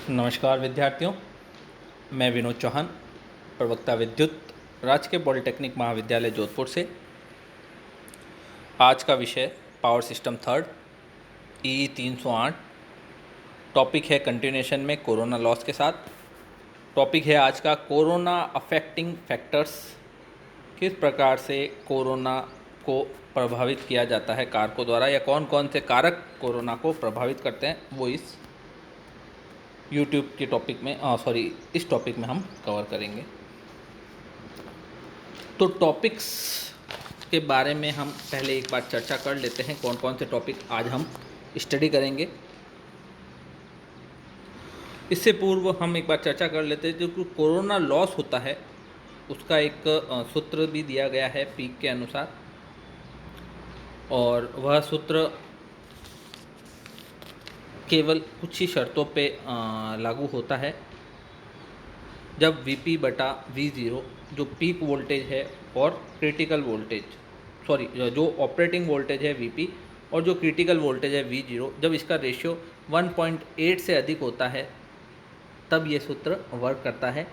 नमस्कार विद्यार्थियों, मैं विनोद चौहान, प्रवक्ता विद्युत, राजकीय पॉलिटेक्निक महाविद्यालय जोधपुर से। आज का विषय पावर सिस्टम थर्ड ई 308। टॉपिक है कंटिन्यूएशन में कोरोना लॉस के साथ। टॉपिक है आज का कोरोना अफेक्टिंग फैक्टर्स। किस प्रकार से कोरोना को प्रभावित किया जाता है कारकों द्वारा, या कौन कौन से कारक कोरोना को प्रभावित करते हैं, वो इस यूट्यूब के टॉपिक में इस टॉपिक में हम कवर करेंगे। तो टॉपिक्स के बारे में हम पहले एक बार चर्चा कर लेते हैं, कौन कौन से टॉपिक आज हम स्टडी करेंगे। इससे पूर्व हम एक बार चर्चा कर लेते हैं, जो कोरोना लॉस होता है उसका एक सूत्र भी दिया गया है पीक के अनुसार, और वह सूत्र केवल कुछ ही शर्तों पे लागू होता है। जब Vp बटा V0 जो पीक वोल्टेज है और क्रिटिकल वोल्टेज जो ऑपरेटिंग वोल्टेज है Vp और जो क्रिटिकल वोल्टेज है V0, जब इसका रेशियो 1.8 से अधिक होता है तब ये सूत्र वर्क करता है।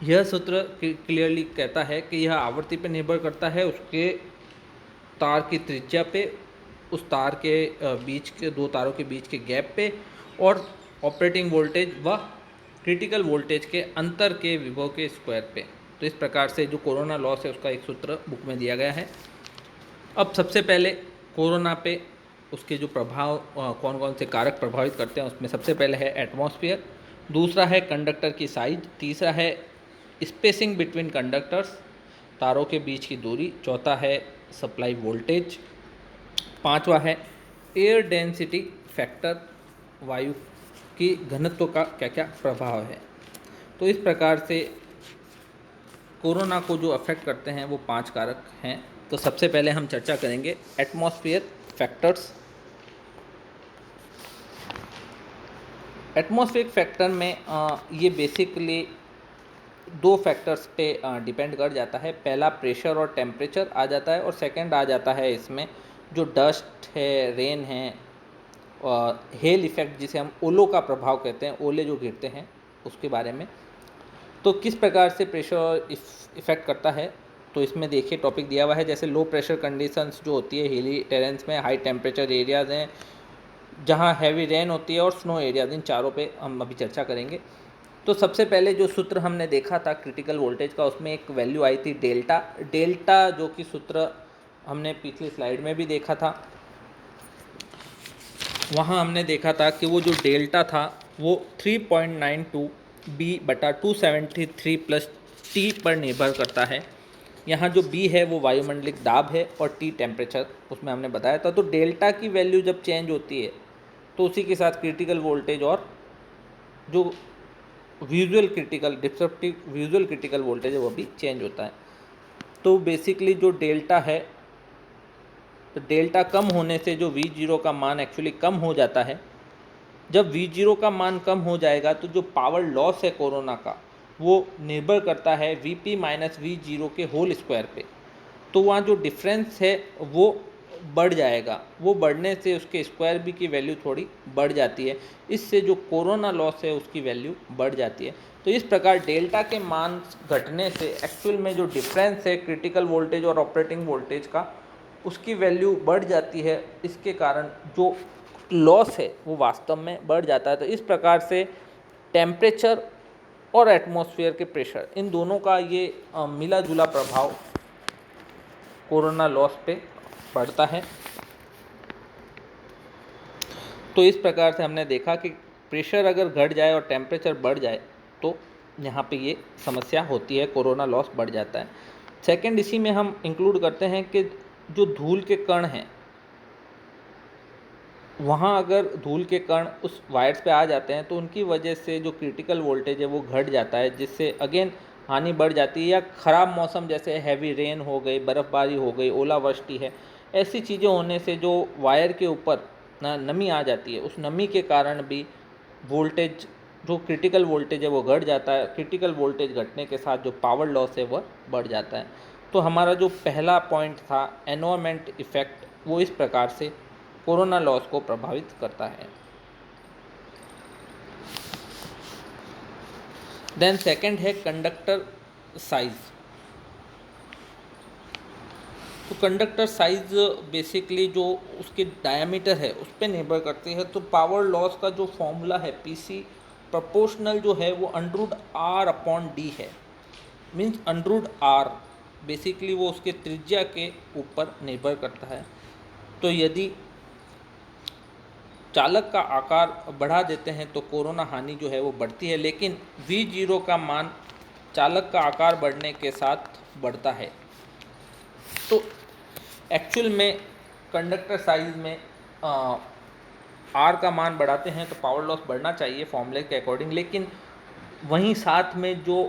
यह सूत्र क्लियरली कहता है कि यह आवृत्ति पर निर्भर करता है, उसके तार की त्रिज्या पे, उस तार के बीच के दो तारों के बीच के गैप पे, और ऑपरेटिंग वोल्टेज व क्रिटिकल वोल्टेज के अंतर के विभव के स्क्वायर पे। तो इस प्रकार से जो कोरोना लॉस है उसका एक सूत्र बुक में दिया गया है। अब सबसे पहले कोरोना पे उसके जो प्रभाव कौन कौन से कारक प्रभावित करते हैं, उसमें सबसे पहले है एटमॉस्फेयर, दूसरा है कंडक्टर की साइज, तीसरा है स्पेसिंग बिटवीन कंडक्टर्स, तारों के बीच की दूरी, चौथा है सप्लाई वोल्टेज, पांचवा है एयर डेंसिटी फैक्टर, वायु की घनत्व का क्या क्या प्रभाव है। तो इस प्रकार से कोरोना को जो अफेक्ट करते हैं वो 5 कारक हैं। तो सबसे पहले हम चर्चा करेंगे एटमॉस्फेयर फैक्टर्स। एटमॉस्फेयर फैक्टर में ये बेसिकली 2 फैक्टर्स पे डिपेंड कर जाता है। पहला प्रेशर और टेम्परेचर आ जाता है, और सेकंड आ जाता है इसमें जो डस्ट है, रेन है, और हेल इफ़ेक्ट जिसे हम ओलों का प्रभाव कहते हैं, ओले जो गिरते हैं उसके बारे में। तो किस प्रकार से प्रेशर इफ़ेक्ट करता है, तो इसमें देखिए टॉपिक दिया हुआ है। जैसे लो प्रेशर कंडीशंस जो होती है हिली टेरेंस में, हाई टेम्परेचर एरियाज़ हैं जहाँ हैवी रेन होती है, और स्नो एरियाज, इन चारों पे हम अभी चर्चा करेंगे। तो सबसे पहले जो सूत्र हमने देखा था क्रिटिकल वोल्टेज का, उसमें एक वैल्यू आई थी डेल्टा जो कि सूत्र हमने पिछली स्लाइड में भी देखा था। वहाँ हमने देखा था कि वो जो डेल्टा था वो 3.92 बी बटा 273 प्लस टी पर निर्भर करता है। यहाँ जो बी है वो वायुमंडलिक दाब है, और टी टेम्परेचर, उसमें हमने बताया था। तो डेल्टा की वैल्यू जब चेंज होती है तो उसी के साथ क्रिटिकल वोल्टेज और जो डिस्ट्रप्टिव विजुअल क्रिटिकल वोल्टेज है वो भी चेंज होता है। तो बेसिकली जो डेल्टा है, तो डेल्टा कम होने से जो V0 का मान एक्चुअली कम हो जाता है। जब V0 का मान कम हो जाएगा तो जो पावर लॉस है कोरोना का, वो निर्भर करता है Vp माइनस V0 के होल स्क्वायर पे। तो वहाँ जो डिफरेंस है वो बढ़ जाएगा, वो बढ़ने से उसके स्क्वायर बी की वैल्यू थोड़ी बढ़ जाती है। इससे जो कोरोना लॉस है उसकी वैल्यू बढ़ जाती है। तो इस प्रकार डेल्टा के मान घटने से एक्चुअल में जो डिफरेंस है क्रिटिकल वोल्टेज और ऑपरेटिंग वोल्टेज का, उसकी वैल्यू बढ़ जाती है। इसके कारण जो लॉस है वो वास्तव में बढ़ जाता है। तो इस प्रकार से टेम्परेचर और एटमॉस्फेयर के प्रेशर, इन दोनों का ये मिला जुला प्रभाव कोरोना लॉस पे पड़ता है। तो इस प्रकार से हमने देखा कि प्रेशर अगर घट जाए और टेम्परेचर बढ़ जाए तो यहाँ पे ये समस्या होती है, कोरोना लॉस बढ़ जाता है। सेकंड, इसी में हम इंक्लूड करते हैं कि जो धूल के कण हैं, वहाँ अगर धूल के कण उस वायर्स पे आ जाते हैं तो उनकी वजह से जो क्रिटिकल वोल्टेज है वो घट जाता है, जिससे अगेन हानि बढ़ जाती है। या ख़राब मौसम जैसे हैवी रेन हो गई, बर्फ़बारी हो गई, ओलावृष्टि है, ऐसी चीज़ें होने से जो वायर के ऊपर नमी आ जाती है, उस नमी के कारण भी वोल्टेज, जो क्रिटिकल वोल्टेज है वो घट जाता है। क्रिटिकल वोल्टेज घटने के साथ जो पावर लॉस है वह बढ़ जाता है। तो हमारा जो पहला पॉइंट था एनवायरनमेंट इफ़ेक्ट, वो इस प्रकार से कोरोना लॉस को प्रभावित करता है। देन सेकंड है कंडक्टर साइज। तो कंडक्टर साइज बेसिकली जो उसकी डायमीटर है उस पर निर्भर करती है। तो पावर लॉस का जो फॉर्मूला है पीसी प्रोपोर्शनल जो है वो अंडरूट आर अपॉन डी है। मीन्स अंडरूट आर बेसिकली वो उसके त्रिज्या के ऊपर निर्भर करता है। तो यदि चालक का आकार बढ़ा देते हैं तो कोरोना हानि जो है वो बढ़ती है, लेकिन V0 का मान चालक का आकार बढ़ने के साथ बढ़ता है। तो एक्चुअल में कंडक्टर साइज में आर का मान बढ़ाते हैं तो पावर लॉस बढ़ना चाहिए फॉर्मूले के अकॉर्डिंग, लेकिन वहीं साथ में जो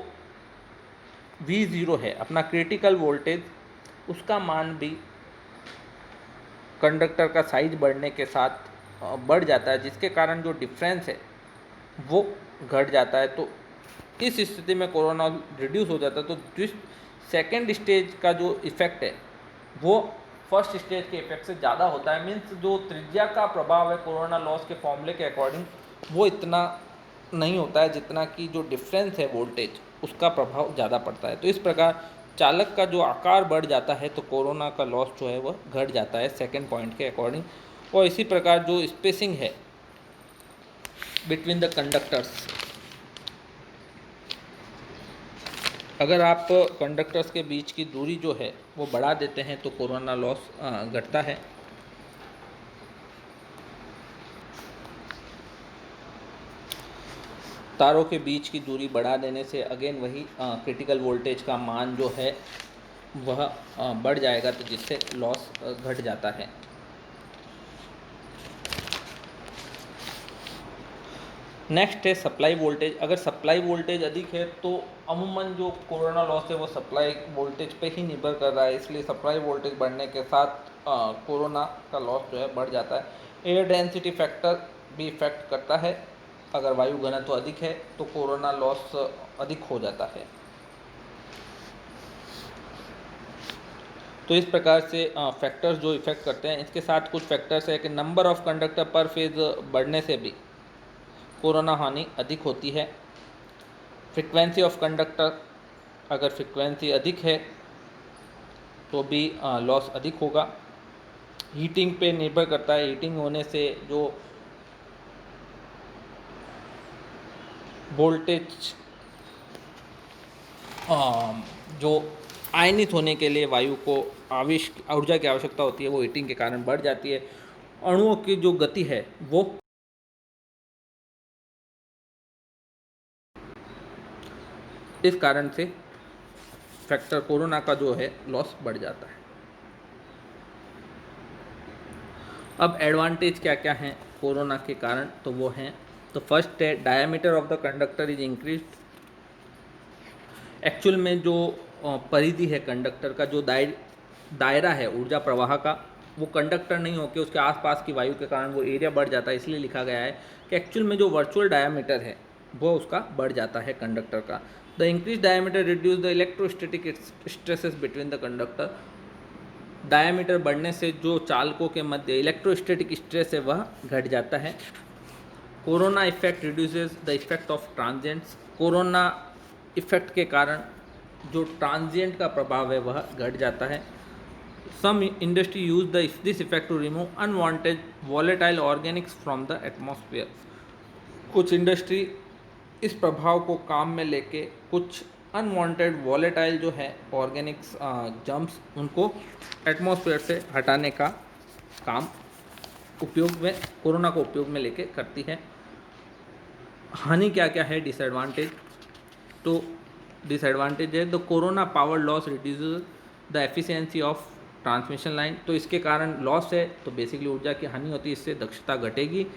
V0 है अपना क्रिटिकल वोल्टेज, उसका मान भी कंडक्टर का साइज बढ़ने के साथ बढ़ जाता है, जिसके कारण जो डिफरेंस है वो घट जाता है। तो इस स्थिति में कोरोना रिड्यूस हो जाता है। तो सेकेंड स्टेज का जो इफ़ेक्ट है वो फर्स्ट स्टेज के इफेक्ट से ज़्यादा होता है। मीन्स जो त्रिज्या का प्रभाव है कोरोना लॉस के फॉर्मूले के अकॉर्डिंग वो इतना नहीं होता है जितना कि जो डिफरेंस है वोल्टेज उसका प्रभाव ज़्यादा पड़ता है। तो इस प्रकार चालक का जो आकार बढ़ जाता है तो कोरोना का लॉस जो है वह घट जाता है सेकेंड पॉइंट के अकॉर्डिंग। और इसी प्रकार जो स्पेसिंग है बिटवीन द कंडक्टर्स, अगर आप कंडक्टर्स के बीच की दूरी जो है वो बढ़ा देते हैं तो कोरोना लॉस घटता है। तारों के बीच की दूरी बढ़ा देने से अगेन वही क्रिटिकल वोल्टेज का मान जो है वह बढ़ जाएगा, तो जिससे लॉस घट जाता है। नेक्स्ट है सप्लाई वोल्टेज। अगर सप्लाई वोल्टेज अधिक है तो अमूमन जो कोरोना लॉस है वो सप्लाई वोल्टेज पे ही निर्भर कर रहा है, इसलिए सप्लाई वोल्टेज बढ़ने के साथ कोरोना का लॉस जो है बढ़ जाता है। एयर डेंसिटी फैक्टर भी इफेक्ट करता है। अगर वायु घनत्व अधिक है तो कोरोना लॉस अधिक हो जाता है। तो इस प्रकार से फैक्टर्स जो इफेक्ट करते हैं, इसके साथ कुछ फैक्टर्स है कि नंबर ऑफ कंडक्टर पर फेज बढ़ने से भी कोरोना हानि अधिक होती है। फ्रीक्वेंसी ऑफ कंडक्टर, अगर फ्रीक्वेंसी अधिक है तो भी लॉस अधिक होगा। हीटिंग पे निर्भर करता है। हीटिंग होने से जो वोल्टेज जो आयनित होने के लिए वायु को ऊर्जा की आवश्यकता होती है वो हीटिंग के कारण बढ़ जाती है। अणुओं की जो गति है वो इस कारण से फैक्टर कोरोना का जो है लॉस बढ़ जाता है। अब एडवांटेज क्या क्या हैं कोरोना के कारण, तो वो हैं, तो फर्स्ट है diameter of the conductor is increased. Actual में जो परिधि है कंडक्टर का, जो दायरा है ऊर्जा प्रवाह का, वो कंडक्टर नहीं होकर उसके आसपास की वायु के कारण वो एरिया बढ़ जाता है। इसलिए लिखा गया है कि एक्चुअल में जो वर्चुअल डायमीटर है वो उसका बढ़ जाता है कंडक्टर का। The increase diameter reduce the electrostatic stresses between the conductor. Diameter बढ़ने से जो चालकों के मध्य इलेक्ट्रोस्टैटिक स्ट्रेस है वह घट जाता है। Corona effect reduces the effect of transients. Corona effect के कारण जो ट्रांजिएंट का प्रभाव है वह घट जाता है। Some industry use this effect to remove unwanted volatile organics from the atmosphere. कुछ इंडस्ट्री इस प्रभाव को काम में लेके कुछ अनवांटेड वॉलेटाइल जो है ऑर्गेनिक्स जम्स उनको एटमॉस्फेयर से हटाने का काम उपयोग में कोरोना को उपयोग में लेके करती है। हानि क्या क्या है डिसएडवांटेज, तो डिसएडवांटेज है the corona power loss reduces the efficiency of transmission line. तो इसके कारण लॉस है तो बेसिकली ऊर्जा की हानि होती है, इससे दक्षता घटेगी।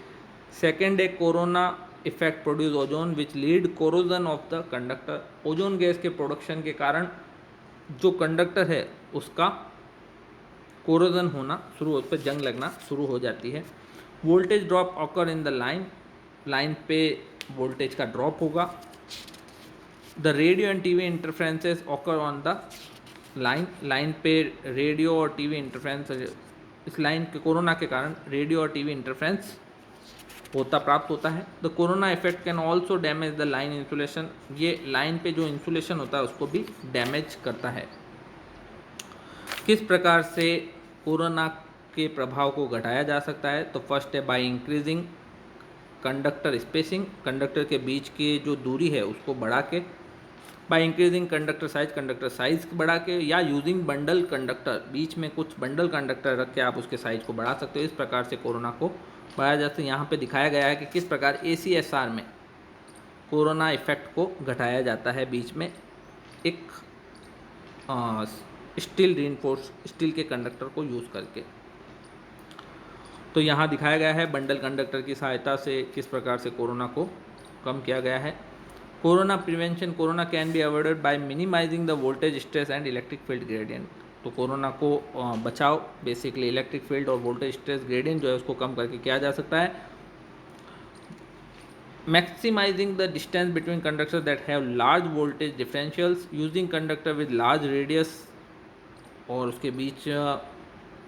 सेकेंड है corona effect produce ozone which lead corrosion of the conductor. Ozone gas के प्रोडक्शन के कारण जो कंडक्टर है उसका कोरोजन होना शुरू हो, उस पर जंग लगना शुरू हो जाती है। Voltage drop occur in the line पे वोल्टेज का ड्रॉप होगा। The radio and TV interferences occur on the line पे रेडियो और टीवी इंटरफ्रेंस, इस लाइन के कोरोना के कारण रेडियो और टीवी इंटरफ्रेंस प्राप्त होता है। The corona effect can also damage the line insulation, ये लाइन पे जो इंसुलेशन होता है उसको भी डैमेज करता है। किस प्रकार से कोरोना के प्रभाव को घटाया जा सकता है? तो फर्स्ट है by increasing conductor spacing, conductor के बीच की जो दूरी है उसको बढ़ा के, बाय इंक्रीजिंग कंडक्टर साइज बढ़ा के, या यूजिंग बंडल कंडक्टर, बीच में कुछ बंडल कंडक्टर रख के आप उसके साइज को बढ़ा सकते हो। इस प्रकार से कोरोना को बढ़ाया जाता है। यहाँ पे दिखाया गया है कि किस प्रकार ACSR में कोरोना इफेक्ट को घटाया जाता है, बीच में एक स्टील रीइंफोर्स स्टील के कंडक्टर को यूज़ करके। तो यहाँ दिखाया गया है बंडल कंडक्टर की सहायता से किस प्रकार से कोरोना को कम किया गया है। Corona prevention, corona can be avoided by minimising the voltage stress and electric field gradient. तो कोरोना को बचाव बेसिकली इलेक्ट्रिक फील्ड और वोल्टेज स्ट्रेस ग्रेडियंट जो है उसको कम करके किया जा सकता है। Maximising the distance between conductor that have large voltage differentials, using conductor with large radius, और उसके बीच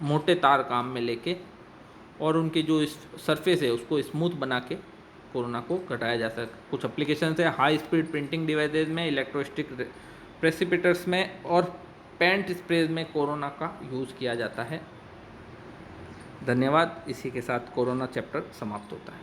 मोटे तार काम में लेके और उनके जो सरफेस है उसको स्मूथ बना के कोरोना को घटाया जा सकता है। कुछ एप्लीकेशन है हाई स्पीड प्रिंटिंग डिवाइसेज में, इलेक्ट्रोस्टिक प्रेसिपिटर्स में और पेंट स्प्रेज में कोरोना का यूज़ किया जाता है। धन्यवाद। इसी के साथ कोरोना चैप्टर समाप्त होता है।